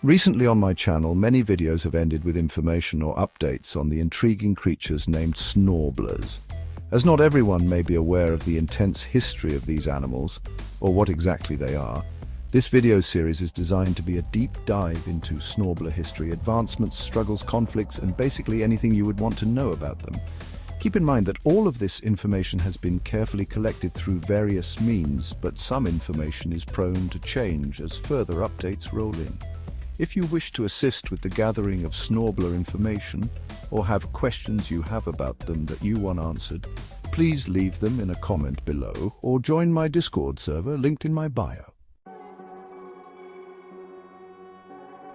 Recently on my channel, many videos have ended with information or updates on the intriguing creatures named Snorblers. As not everyone may be aware of the intense history of these animals, or what exactly they are, this video series is designed to be a deep dive into Snorbler history, advancements, struggles, conflicts, and basically anything you would want to know about them. Keep in mind that all of this information has been carefully collected through various means, but some information is prone to change as further updates roll in. If you wish to assist with the gathering of Snorbler information, or have questions you have about them that you want answered, please leave them in a comment below, or join my Discord server linked in my bio.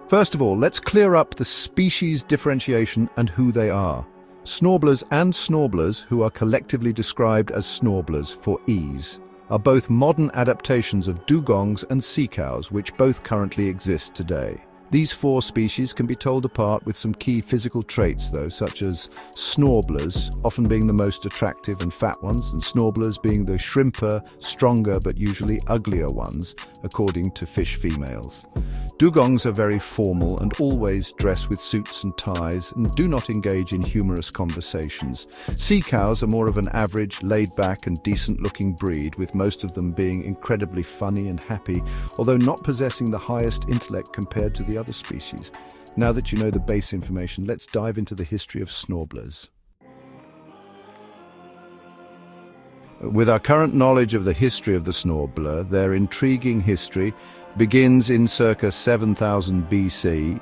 First of all, let's clear up the species differentiation and who they are. Snorblers and Snorblers, who are collectively described as Snorblers for ease, are both modern adaptations of dugongs and sea cows, which both currently exist today. These four species can be told apart with some key physical traits though, such as Snorblers often being the most attractive and fat ones, and Snorblers being the shrimper, stronger but usually uglier ones, according to fish females. Dugongs are very formal and always dress with suits and ties and do not engage in humorous conversations. Sea cows are more of an average, laid-back and decent-looking breed, with most of them being incredibly funny and happy, although not possessing the highest intellect compared to the other species. Now that you know the base information, let's dive into the history of Snorblers. With our current knowledge of the history of the Snorbler, their intriguing history begins in circa 7000 BC,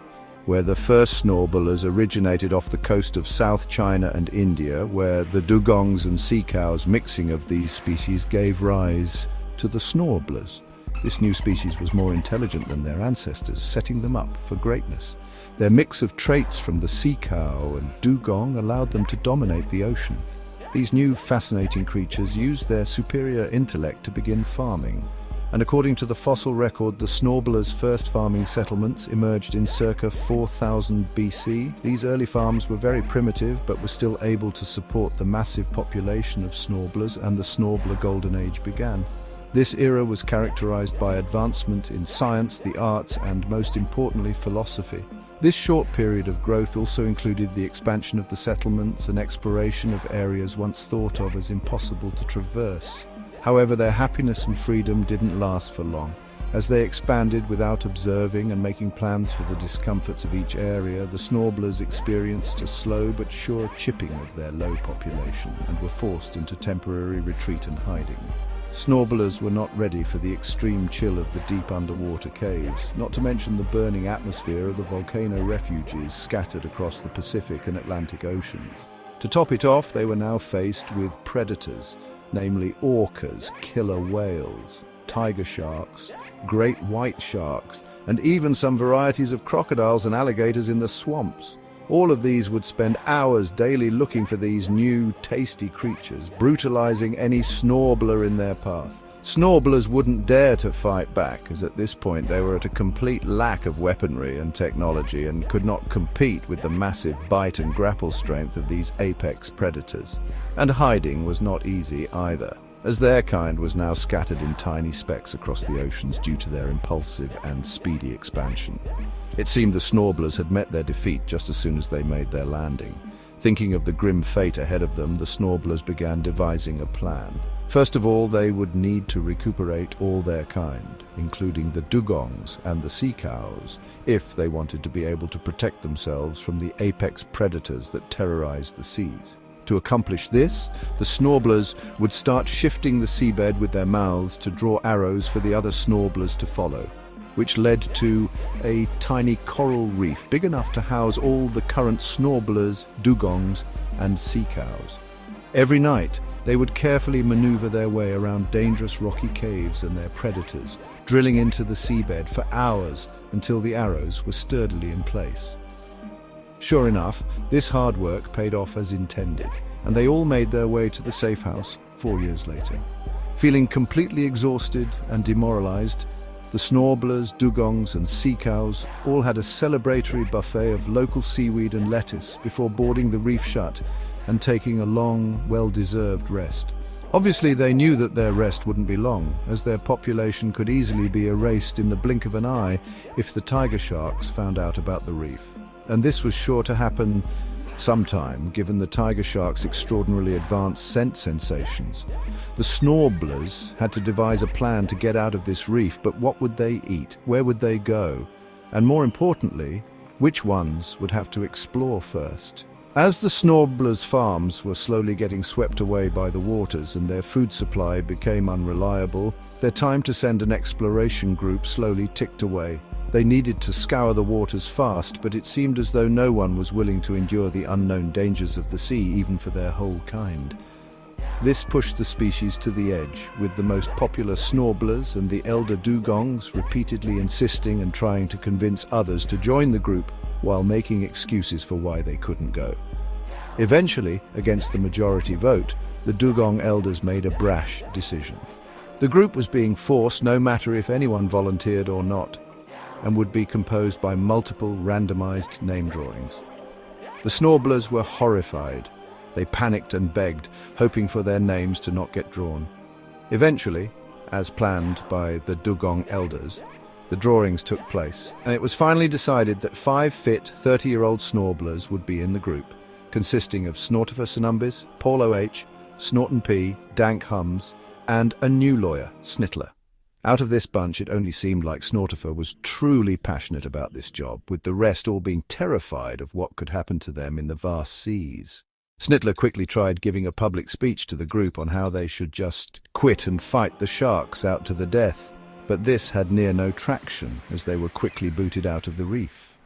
where the first Snorblers originated off the coast of South China and India, where the dugongs and sea cows mixing of these species gave rise to the Snorblers. This new species was more intelligent than their ancestors, setting them up for greatness. Their mix of traits from the sea cow and dugong allowed them to dominate the ocean. These new fascinating creatures used their superior intellect to begin farming. And according to the fossil record, the Snorblers' first farming settlements emerged in circa 4000 BC. These early farms were very primitive, but were still able to support the massive population of Snorblers, and the Snorbler Golden Age began. This era was characterized by advancement in science, the arts, and most importantly, philosophy. This short period of growth also included the expansion of the settlements and exploration of areas once thought of as impossible to traverse. However, their happiness and freedom didn't last for long. As they expanded without observing and making plans for the discomforts of each area, the Snorblers experienced a slow but sure chipping of their low population and were forced into temporary retreat and hiding. Snorblers were not ready for the extreme chill of the deep underwater caves, not to mention the burning atmosphere of the volcano refuges scattered across the Pacific and Atlantic Oceans. To top it off, they were now faced with predators, namely orcas, killer whales, tiger sharks, great white sharks, and even some varieties of crocodiles and alligators in the swamps. All of these would spend hours daily looking for these new, tasty creatures, brutalizing any Snorbler in their path. Snorblers wouldn't dare to fight back, as at this point they were at a complete lack of weaponry and technology and could not compete with the massive bite and grapple strength of these apex predators. And hiding was not easy either, as their kind was now scattered in tiny specks across the oceans due to their impulsive and speedy expansion. It seemed the Snorblers had met their defeat just as soon as they made their landing. Thinking of the grim fate ahead of them, the Snorblers began devising a plan. First of all, they would need to recuperate all their kind, including the dugongs and the sea cows, if they wanted to be able to protect themselves from the apex predators that terrorized the seas. To accomplish this, the Snorblers would start shifting the seabed with their mouths to draw arrows for the other Snorblers to follow, which led to a tiny coral reef big enough to house all the current Snorblers, dugongs, and sea cows. Every night, they would carefully maneuver their way around dangerous rocky caves and their predators, drilling into the seabed for hours until the arrows were sturdily in place. Sure enough, this hard work paid off as intended, and they all made their way to the safe house 4 years later. Feeling completely exhausted and demoralized, the Snorblers, dugongs, and sea cows all had a celebratory buffet of local seaweed and lettuce before boarding the reef shut and taking a long, well-deserved rest. Obviously, they knew that their rest wouldn't be long, as their population could easily be erased in the blink of an eye if the tiger sharks found out about the reef. And this was sure to happen sometime, given the tiger shark's extraordinarily advanced scent sensations. The Snorblers had to devise a plan to get out of this reef, but what would they eat? Where would they go? And more importantly, which ones would have to explore first? As the Snorblers' farms were slowly getting swept away by the waters and their food supply became unreliable, their time to send an exploration group slowly ticked away. They needed to scour the waters fast, but it seemed as though no one was willing to endure the unknown dangers of the sea, even for their whole kind. This pushed the species to the edge, with the most popular Snorblers and the elder dugongs repeatedly insisting and trying to convince others to join the group while making excuses for why they couldn't go. Eventually, against the majority vote, the dugong elders made a brash decision. The group was being forced, no matter if anyone volunteered or not, and would be composed by multiple randomized name drawings. The Snorblers were horrified. They panicked and begged, hoping for their names to not get drawn. Eventually, as planned by the dugong elders, the drawings took place, and it was finally decided that 5 fit 30-year-old Snorblers would be in the group, consisting of Snortifer Snumbis, Paulo H., Snorton P., Dank Hums, and a new lawyer, Snittler. Out of this bunch, it only seemed like Snortifer was truly passionate about this job, with the rest all being terrified of what could happen to them in the vast seas. Snittler quickly tried giving a public speech to the group on how they should just quit and fight the sharks out to the death. But this had near no traction, as they were quickly booted out of the reef.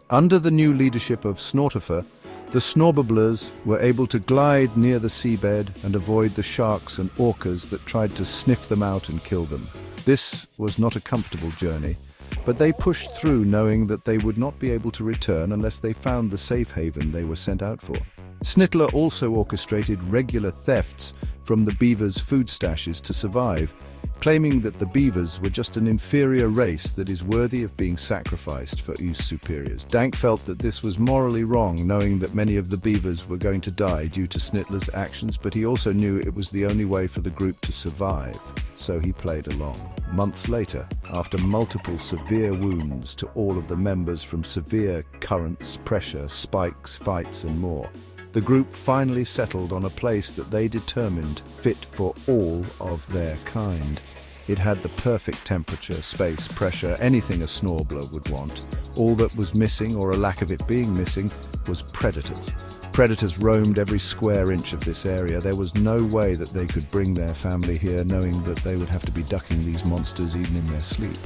Under the new leadership of Snortifer, the Snorblers were able to glide near the seabed and avoid the sharks and orcas that tried to sniff them out and kill them. This was not a comfortable journey, but they pushed through, knowing that they would not be able to return unless they found the safe haven they were sent out for. Snittler also orchestrated regular thefts from the beavers' food stashes to survive, claiming that the beavers were just an inferior race that is worthy of being sacrificed for use superiors. Dank felt that this was morally wrong, knowing that many of the beavers were going to die due to Snittler's actions, but he also knew it was the only way for the group to survive, so he played along. Months later, after multiple severe wounds to all of the members from severe currents, pressure, spikes, fights, and more, the group finally settled on a place that they determined fit for all of their kind. It had the perfect temperature, space, pressure, anything a Snorbler would want. All that was missing, or a lack of it being missing, was predators. Predators roamed every square inch of this area. There was no way that they could bring their family here, knowing that they would have to be ducking these monsters even in their sleep.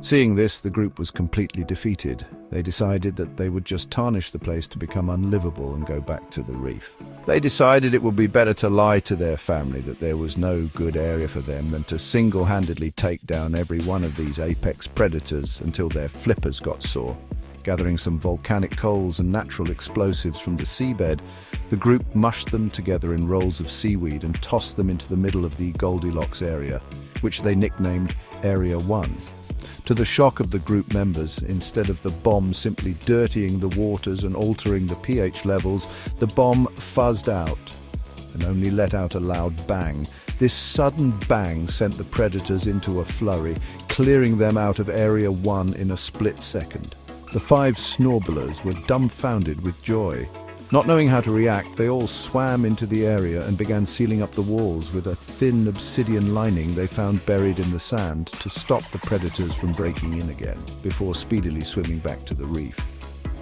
Seeing this, the group was completely defeated. They decided that they would just tarnish the place to become unlivable and go back to the reef. They decided it would be better to lie to their family that there was no good area for them than to single-handedly take down every one of these apex predators until their flippers got sore. Gathering some volcanic coals and natural explosives from the seabed, the group mushed them together in rolls of seaweed and tossed them into the middle of the Goldilocks area, which they nicknamed Area 1. To the shock of the group members, instead of the bomb simply dirtying the waters and altering the pH levels, the bomb fuzzed out and only let out a loud bang. This sudden bang sent the predators into a flurry, clearing them out of Area 1 in a split second. The 5 Snorblers were dumbfounded with joy. Not knowing how to react, they all swam into the area and began sealing up the walls with a thin obsidian lining they found buried in the sand to stop the predators from breaking in again, before speedily swimming back to the reef.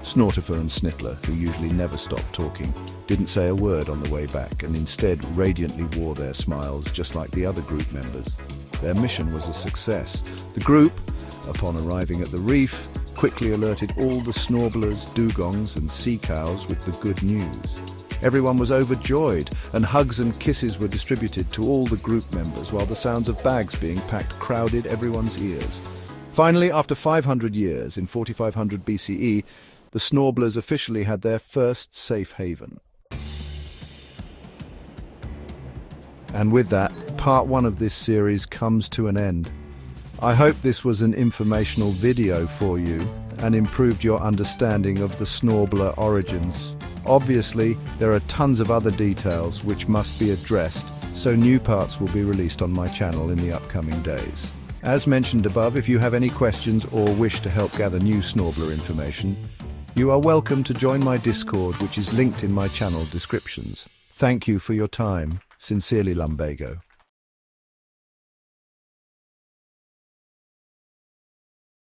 Snortifer and Snittler, who usually never stopped talking, didn't say a word on the way back and instead radiantly wore their smiles just like the other group members. Their mission was a success. The group, upon arriving at the reef, quickly alerted all the Snorblers, dugongs and sea cows with the good news. Everyone was overjoyed, and hugs and kisses were distributed to all the group members, while the sounds of bags being packed crowded everyone's ears. Finally, after 500 years, in 4500 BCE, the Snorblers officially had their first safe haven. And with that, part 1 of this series comes to an end. I hope this was an informational video for you and improved your understanding of the Snorbler origins. Obviously, there are tons of other details which must be addressed, so new parts will be released on my channel in the upcoming days. As mentioned above, if you have any questions or wish to help gather new Snorbler information, you are welcome to join my Discord, which is linked in my channel descriptions. Thank you for your time. Sincerely, Lumbago.